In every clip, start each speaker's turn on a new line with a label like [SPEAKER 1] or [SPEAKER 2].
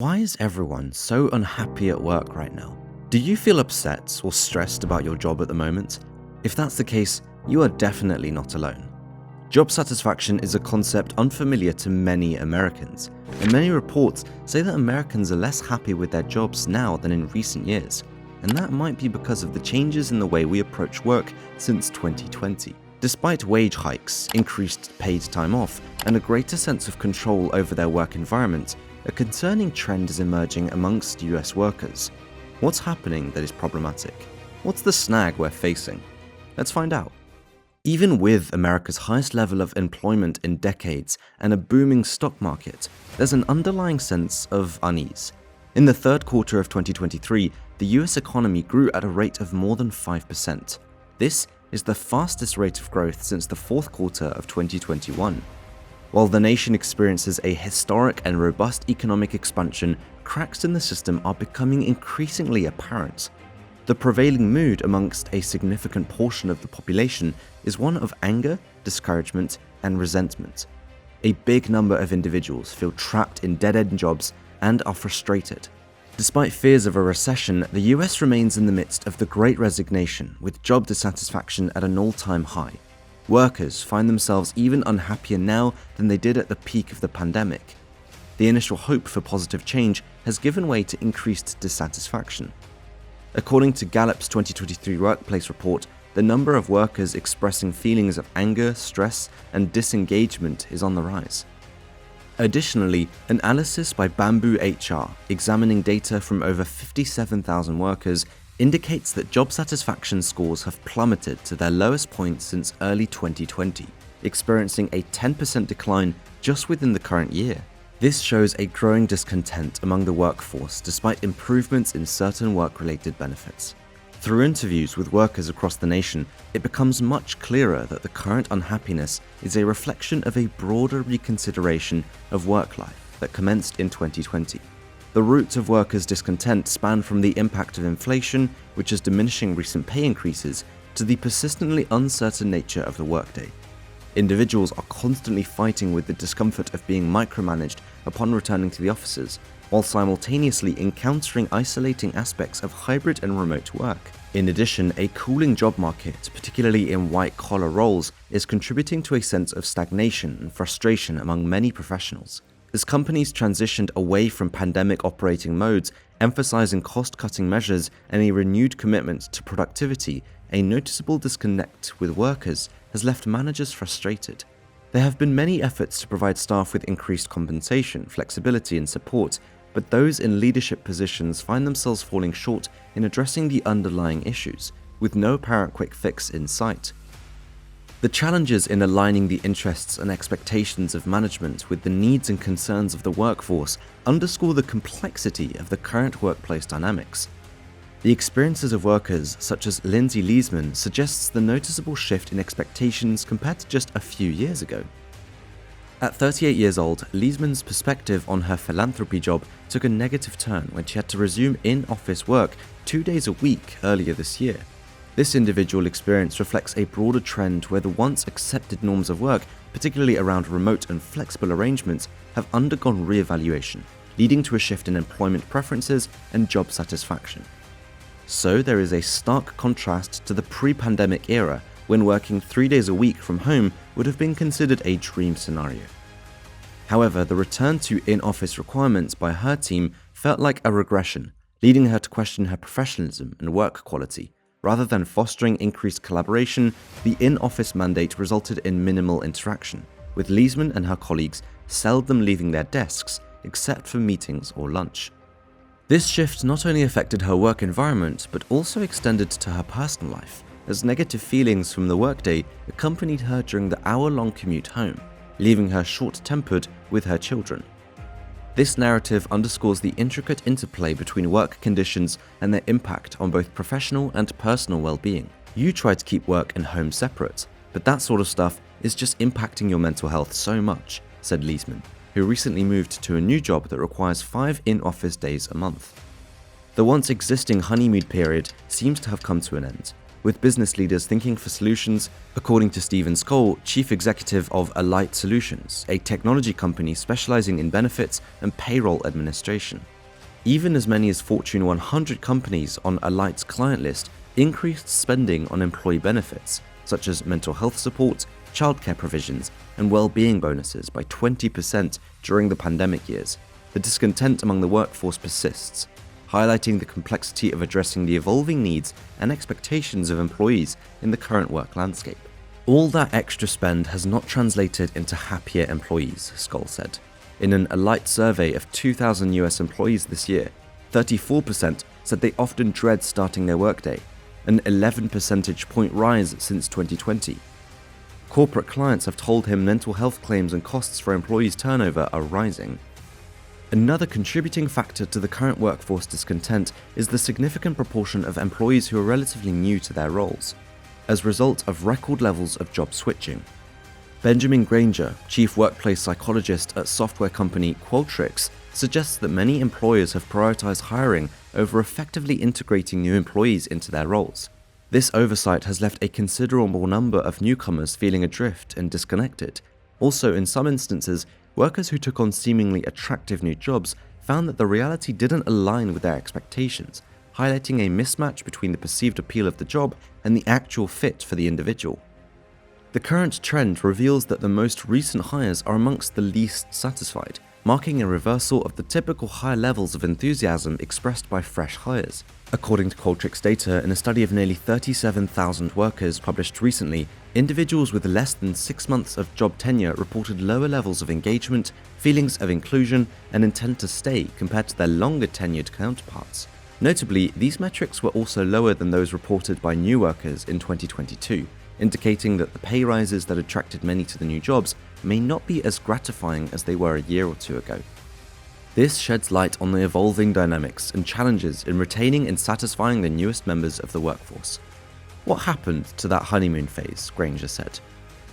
[SPEAKER 1] Why is everyone so unhappy at work right now? Do you feel upset or stressed about your job at the moment? If that's the case, you are definitely not alone. Job satisfaction is a concept unfamiliar to many Americans, and many reports say that Americans are less happy with their jobs now than in recent years, and that might be because of the changes in the way we approach work since 2020. Despite wage hikes, increased paid time off, and a greater sense of control over their work environment, a concerning trend is emerging amongst US workers. What's happening that is problematic? What's the snag we're facing? Let's find out. Even with America's highest level of employment in decades and a booming stock market, there's an underlying sense of unease. In the third quarter of 2023, the US economy grew at a rate of more than 5%. This is the fastest rate of growth since the fourth quarter of 2021. While the nation experiences a historic and robust economic expansion, cracks in the system are becoming increasingly apparent. The prevailing mood amongst a significant portion of the population is one of anger, discouragement, and resentment. A big number of individuals feel trapped in dead-end jobs and are frustrated. Despite fears of a recession, the US remains in the midst of the Great Resignation, with job dissatisfaction at an all-time high. Workers find themselves even unhappier now than they did at the peak of the pandemic. The initial hope for positive change has given way to increased dissatisfaction. According to Gallup's 2023 workplace report, the number of workers expressing feelings of anger, stress, and disengagement is on the rise. Additionally, analysis by Bamboo HR, examining data from over 57,000 workers, indicates that job satisfaction scores have plummeted to their lowest point since early 2020, experiencing a 10% decline just within the current year. This shows a growing discontent among the workforce despite improvements in certain work-related benefits. Through interviews with workers across the nation, it becomes much clearer that the current unhappiness is a reflection of a broader reconsideration of work life that commenced in 2020. The roots of workers' discontent span from the impact of inflation, which is diminishing recent pay increases, to the persistently uncertain nature of the workday. Individuals are constantly fighting with the discomfort of being micromanaged upon returning to the offices, while simultaneously encountering isolating aspects of hybrid and remote work. In addition, a cooling job market, particularly in white-collar roles, is contributing to a sense of stagnation and frustration among many professionals. As companies transitioned away from pandemic operating modes, emphasizing cost-cutting measures and a renewed commitment to productivity, a noticeable disconnect with workers has left managers frustrated. There have been many efforts to provide staff with increased compensation, flexibility, and support, but those in leadership positions find themselves falling short in addressing the underlying issues, with no apparent quick fix in sight. The challenges in aligning the interests and expectations of management with the needs and concerns of the workforce underscore the complexity of the current workplace dynamics. The experiences of workers such as Lindsay Leesman suggests the noticeable shift in expectations compared to just a few years ago. At 38 years old, Leesman's perspective on her philanthropy job took a negative turn when she had to resume in-office work 2 days a week earlier this year. This individual experience reflects a broader trend where the once accepted norms of work, particularly around remote and flexible arrangements, have undergone re-evaluation, leading to a shift in employment preferences and job satisfaction. So there is a stark contrast to the pre-pandemic era when working 3 days a week from home would have been considered a dream scenario. However, the return to in-office requirements by her team felt like a regression, leading her to question her professionalism and work quality. Rather than fostering increased collaboration, the in-office mandate resulted in minimal interaction, with Leesman and her colleagues seldom leaving their desks except for meetings or lunch. This shift not only affected her work environment, but also extended to her personal life, as negative feelings from the workday accompanied her during the hour-long commute home, leaving her short-tempered with her children. This narrative underscores the intricate interplay between work conditions and their impact on both professional and personal well-being. You try to keep work and home separate, but that sort of stuff is just impacting your mental health so much, said Leesman, who recently moved to a new job that requires 5 in-office days a month. The once existing honeymoon period seems to have come to an end, with business leaders thinking for solutions, according to Stephen Skoll, chief executive of Alight Solutions, a technology company specializing in benefits and payroll administration. Even as many as Fortune 100 companies on Alight's client list increased spending on employee benefits, such as mental health support, childcare provisions, and well-being bonuses by 20% during the pandemic years. The discontent among the workforce persists, highlighting the complexity of addressing the evolving needs and expectations of employees in the current work landscape. All that extra spend has not translated into happier employees, Skoll said. In an Alight survey of 2,000 US employees this year, 34% said they often dread starting their workday, an 11 percentage point rise since 2020. Corporate clients have told him mental health claims and costs for employees' turnover are rising. Another contributing factor to the current workforce discontent is the significant proportion of employees who are relatively new to their roles, as a result of record levels of job switching. Benjamin Granger, chief workplace psychologist at software company Qualtrics, suggests that many employers have prioritized hiring over effectively integrating new employees into their roles. This oversight has left a considerable number of newcomers feeling adrift and disconnected. Also, in some instances, workers who took on seemingly attractive new jobs found that the reality didn't align with their expectations, highlighting a mismatch between the perceived appeal of the job and the actual fit for the individual. The current trend reveals that the most recent hires are amongst the least satisfied, marking a reversal of the typical high levels of enthusiasm expressed by fresh hires. According to Qualtrics data, in a study of nearly 37,000 workers published recently, individuals with less than 6 months of job tenure reported lower levels of engagement, feelings of inclusion, and intent to stay compared to their longer tenured counterparts. Notably, these metrics were also lower than those reported by new workers in 2022, indicating that the pay rises that attracted many to the new jobs may not be as gratifying as they were a year or two ago. This sheds light on the evolving dynamics and challenges in retaining and satisfying the newest members of the workforce. What happened to that honeymoon phase, Granger said.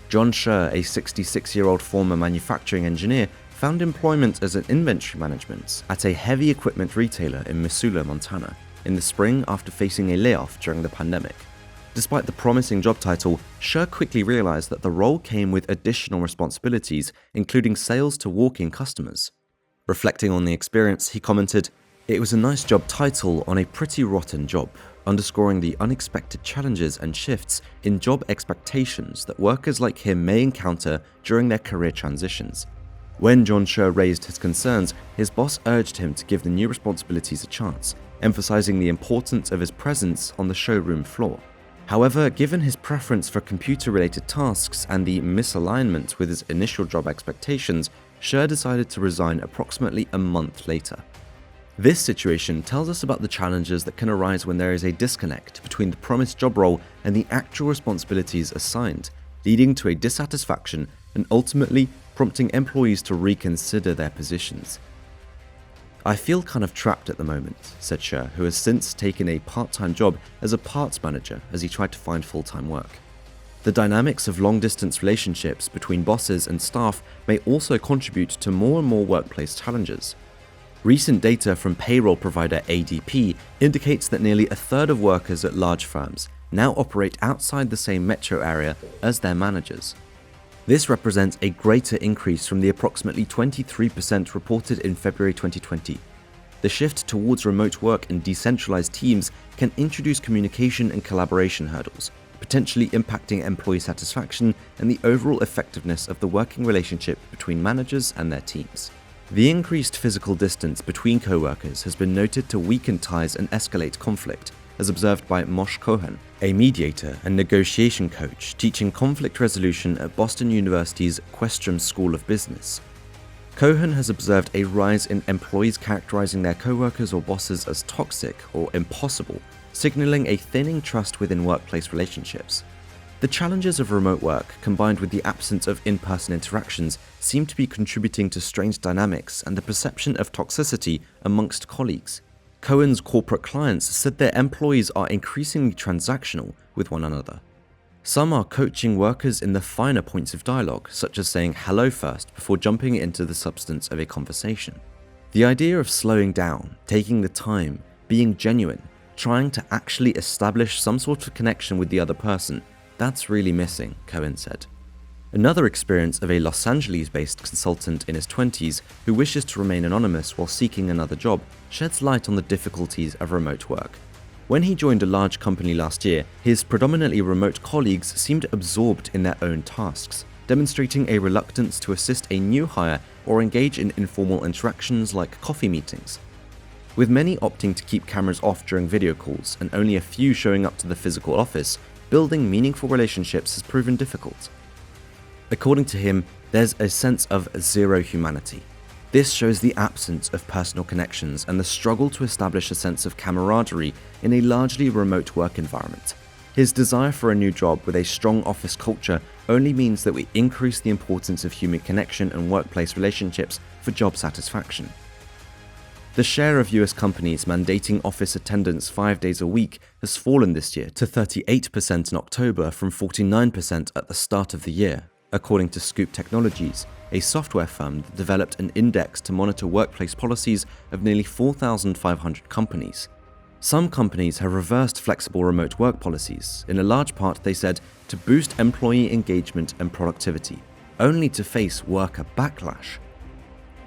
[SPEAKER 1] John Scher, a 66-year-old former manufacturing engineer, found employment as an inventory management at a heavy equipment retailer in Missoula, Montana, in the spring after facing a layoff during the pandemic. Despite the promising job title, Scher quickly realized that the role came with additional responsibilities, including sales to walk-in customers. Reflecting on the experience, he commented, "It was a nice job title on a pretty rotten job, underscoring the unexpected challenges and shifts in job expectations that workers like him may encounter during their career transitions." When John Scher raised his concerns, his boss urged him to give the new responsibilities a chance, emphasizing the importance of his presence on the showroom floor. However, given his preference for computer-related tasks and the misalignment with his initial job expectations, Scher decided to resign approximately a month later. This situation tells us about the challenges that can arise when there is a disconnect between the promised job role and the actual responsibilities assigned, leading to a dissatisfaction and ultimately prompting employees to reconsider their positions. "I feel kind of trapped at the moment," said Scher, who has since taken a part-time job as a parts manager as he tried to find full-time work. The dynamics of long-distance relationships between bosses and staff may also contribute to more and more workplace challenges. Recent data from payroll provider ADP indicates that nearly a third of workers at large firms now operate outside the same metro area as their managers. This represents a greater increase from the approximately 23% reported in February 2020. The shift towards remote work and decentralized teams can introduce communication and collaboration hurdles, potentially impacting employee satisfaction and the overall effectiveness of the working relationship between managers and their teams. The increased physical distance between co-workers has been noted to weaken ties and escalate conflict, as observed by Moshe Cohen, a mediator and negotiation coach teaching conflict resolution at Boston University's Questrom School of Business. Cohen has observed a rise in employees characterizing their co-workers or bosses as toxic or impossible, signaling a thinning trust within workplace relationships. The challenges of remote work, combined with the absence of in-person interactions, seem to be contributing to strained dynamics and the perception of toxicity amongst colleagues. Cohen's corporate clients said their employees are increasingly transactional with one another. Some are coaching workers in the finer points of dialogue, such as saying hello first before jumping into the substance of a conversation. The idea of slowing down, taking the time, being genuine, trying to actually establish some sort of connection with the other person, that's really missing, Cohen said. Another experience of a Los Angeles-based consultant in his 20s who wishes to remain anonymous while seeking another job sheds light on the difficulties of remote work. When he joined a large company last year, his predominantly remote colleagues seemed absorbed in their own tasks, demonstrating a reluctance to assist a new hire or engage in informal interactions like coffee meetings. With many opting to keep cameras off during video calls and only a few showing up to the physical office, building meaningful relationships has proven difficult. According to him, there's a sense of zero humanity. This shows the absence of personal connections and the struggle to establish a sense of camaraderie in a largely remote work environment. His desire for a new job with a strong office culture only means that we increase the importance of human connection and workplace relationships for job satisfaction. The share of US companies mandating office attendance 5 days a week has fallen this year to 38% in October from 49% at the start of the year, according to Scoop Technologies, a software firm that developed an index to monitor workplace policies of nearly 4,500 companies. Some companies have reversed flexible remote work policies, in a large part, they said, to boost employee engagement and productivity, only to face worker backlash.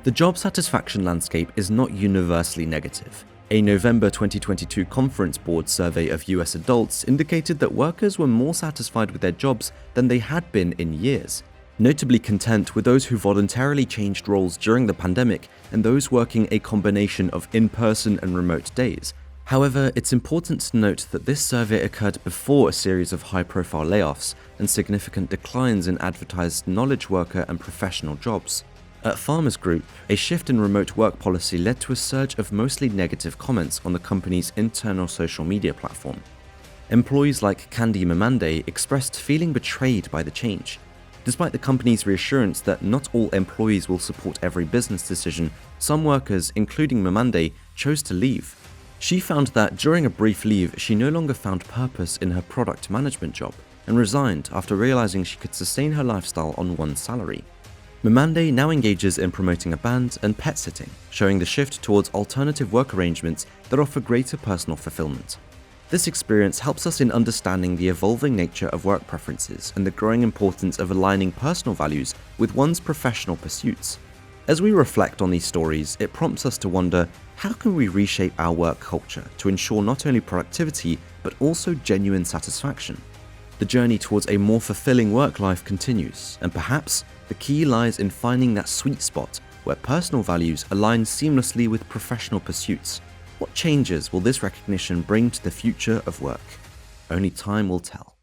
[SPEAKER 1] The job satisfaction landscape is not universally negative. A November 2022 Conference Board survey of US adults indicated that workers were more satisfied with their jobs than they had been in years. Notably content were those who voluntarily changed roles during the pandemic and those working a combination of in-person and remote days. However, it's important to note that this survey occurred before a series of high-profile layoffs and significant declines in advertised knowledge worker and professional jobs. At Farmers Group, a shift in remote work policy led to a surge of mostly negative comments on the company's internal social media platform. Employees like Candy Mamande expressed feeling betrayed by the change. Despite the company's reassurance that not all employees will support every business decision, some workers, including Mamande, chose to leave. She found that during a brief leave, she no longer found purpose in her product management job and resigned after realizing she could sustain her lifestyle on one salary. Mamande now engages in promoting a band and pet sitting, showing the shift towards alternative work arrangements that offer greater personal fulfillment. This experience helps us in understanding the evolving nature of work preferences and the growing importance of aligning personal values with one's professional pursuits. As we reflect on these stories, it prompts us to wonder, how can we reshape our work culture to ensure not only productivity, but also genuine satisfaction? The journey towards a more fulfilling work life continues, and perhaps the key lies in finding that sweet spot where personal values align seamlessly with professional pursuits. What changes will this recognition bring to the future of work? Only time will tell.